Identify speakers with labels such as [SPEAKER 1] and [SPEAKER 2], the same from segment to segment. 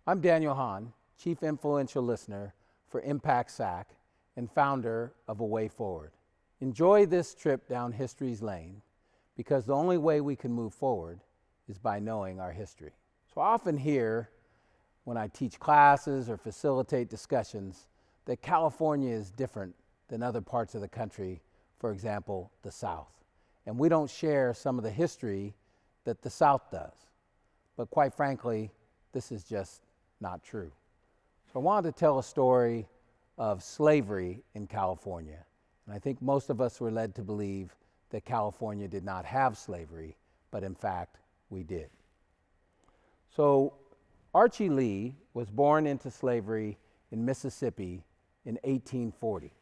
[SPEAKER 1] I'm Daniel Hahn, Chief Influential Listener for Impact SAC and founder of A Way Forward. Enjoy this trip down history's lane because the only way we can move forward is by knowing our history. So I often hear when I teach classes or facilitate discussions that California is different than other parts of the country, for example, the South. And we don't share some of the history that the South does. But quite frankly, this is just not true. So I wanted to tell a story of slavery in California. And I think most of us were led to believe that California did not have slavery, but in fact, we did. So Archie Lee was born into slavery in Mississippi in 1840.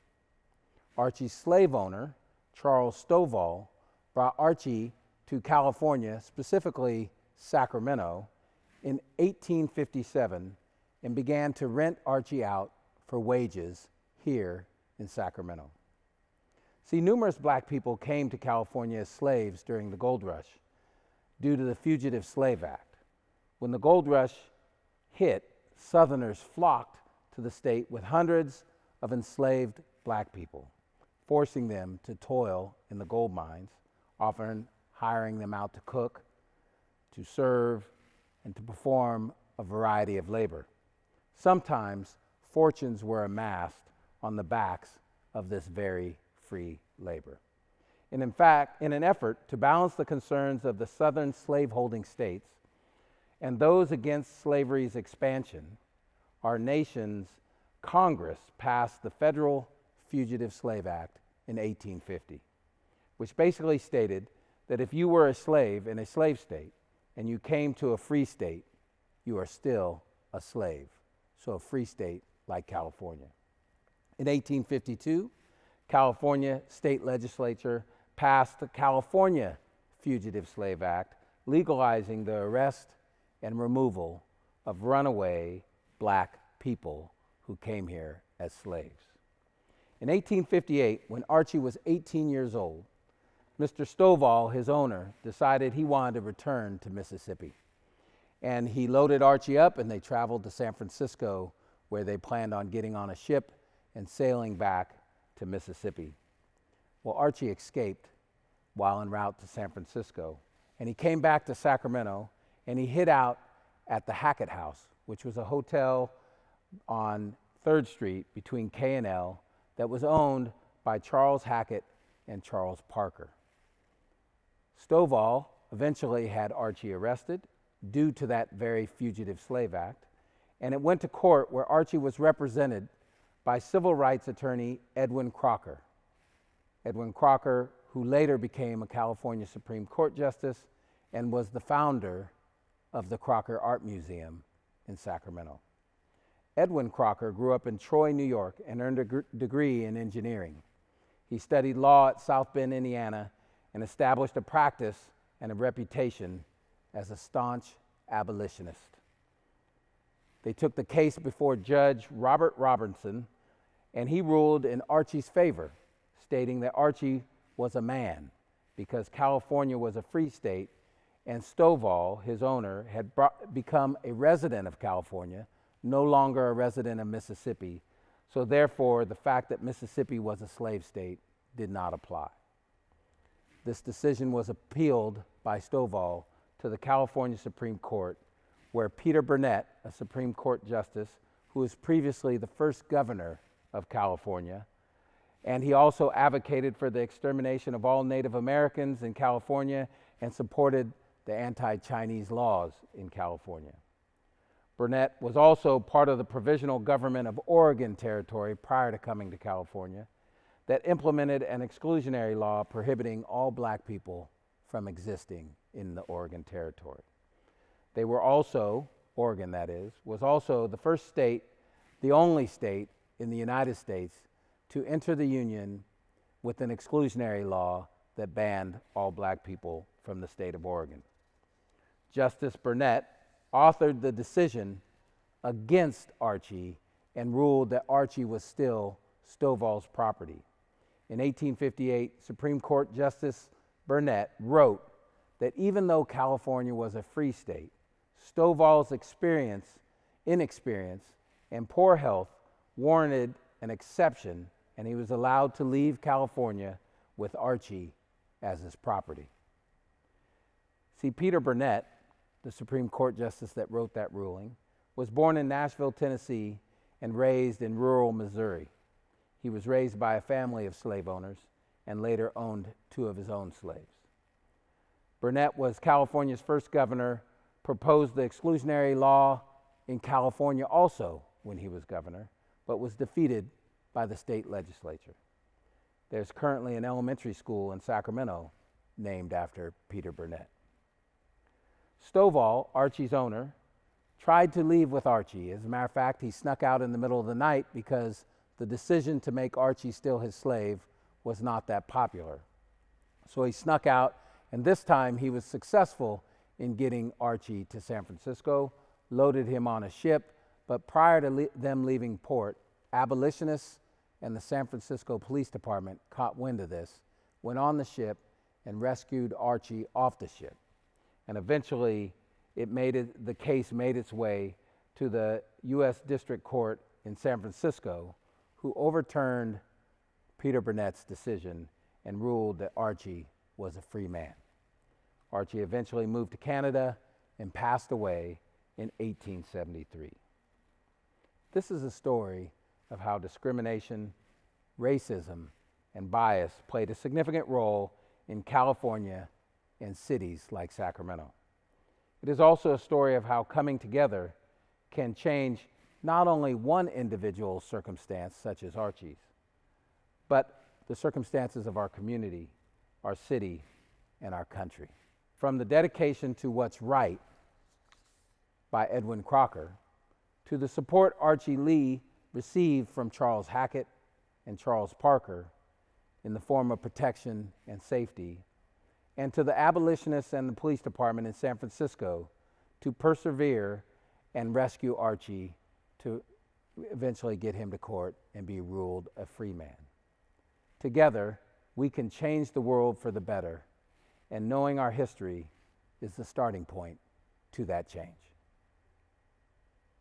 [SPEAKER 1] Archie's slave owner, Charles Stovall, brought Archie to California, specifically Sacramento, in 1857 and began to rent Archie out for wages here in Sacramento. See, numerous black people came to California as slaves during the Gold Rush due to the Fugitive Slave Act. When the Gold Rush hit, Southerners flocked to the state with hundreds of enslaved black people, forcing them to toil in the gold mines, often hiring them out to cook, to serve, and to perform a variety of labor. Sometimes fortunes were amassed on the backs of this very free labor. And in fact, in an effort to balance the concerns of the southern slaveholding states and those against slavery's expansion, our nation's Congress passed the Federal Fugitive Slave Act in 1850, which basically stated that if you were a slave in a slave state and you came to a free state, you are still a slave. So a free state like California. In 1852, California state legislature passed the California Fugitive Slave Act, legalizing the arrest and removal of runaway black people who came here as slaves. In 1858, when Archie was 18 years old, Mr. Stovall, his owner, decided he wanted to return to Mississippi. And he loaded Archie up and they traveled to San Francisco, where they planned on getting on a ship and sailing back to Mississippi. Well, Archie escaped while en route to San Francisco, and he came back to Sacramento and he hid out at the Hackett House, which was a hotel on 3rd Street between K and L that was owned by Charles Hackett and Charles Parker. Stovall eventually had Archie arrested due to that very Fugitive Slave Act, and it went to court where Archie was represented by civil rights attorney Edwin Crocker. Edwin Crocker, who later became a California Supreme Court justice and was the founder of the Crocker Art Museum in Sacramento. Edwin Crocker grew up in Troy, New York, and earned a degree in engineering. He studied law at South Bend, Indiana, and established a practice and a reputation as a staunch abolitionist. They took the case before Judge Robert Robertson, and he ruled in Archie's favor, stating that Archie was a man because California was a free state, and Stovall, his owner, had become a resident of California, no longer a resident of Mississippi, so therefore the fact that Mississippi was a slave state did not apply. This decision was appealed by Stovall to the California Supreme Court, where Peter Burnett, a Supreme Court justice who was previously the first governor of California, and he also advocated for the extermination of all Native Americans in California and supported the anti-Chinese laws in California. Burnett was also part of the Provisional Government of Oregon Territory prior to coming to California that implemented an exclusionary law prohibiting all black people from existing in the Oregon Territory. They were also, Oregon that is, was also the first state, the only state in the United States to enter the Union with an exclusionary law that banned all black people from the state of Oregon. Justice Burnett authored the decision against Archie and ruled that Archie was still Stovall's property. In 1858, Supreme Court Justice Burnett wrote that even though California was a free state, Stovall's experience inexperience, and poor health warranted an exception, and he was allowed to leave California with Archie as his property. See, Peter Burnett, the Supreme Court justice that wrote that ruling, was born in Nashville, Tennessee, and raised in rural Missouri. He was raised by a family of slave owners and later owned 2 of his own slaves. Burnett was California's first governor, proposed the exclusionary law in California also when he was governor, but was defeated by the state legislature. There's currently an elementary school in Sacramento named after Peter Burnett. Stovall, Archie's owner, tried to leave with Archie. As a matter of fact, he snuck out in the middle of the night because the decision to make Archie still his slave was not that popular. So he snuck out, and this time he was successful in getting Archie to San Francisco, loaded him on a ship, but prior to them leaving port, abolitionists and the San Francisco Police Department caught wind of this, went on the ship, and rescued Archie off the ship. And eventually, the case made its way to the U.S. District Court in San Francisco, who overturned Peter Burnett's decision and ruled that Archie was a free man. Archie eventually moved to Canada and passed away in 1873. This is a story of how discrimination, racism, and bias played a significant role in California and cities like Sacramento. It is also a story of how coming together can change not only one individual's circumstance, such as Archie's, but the circumstances of our community, our city, and our country. From the dedication to what's right by Edwin Crocker, to the support Archie Lee received from Charles Hackett and Charles Parker in the form of protection and safety, and to the abolitionists and the police department in San Francisco to persevere and rescue Archie to eventually get him to court and be ruled a free man. Together, we can change the world for the better, and knowing our history is the starting point to that change.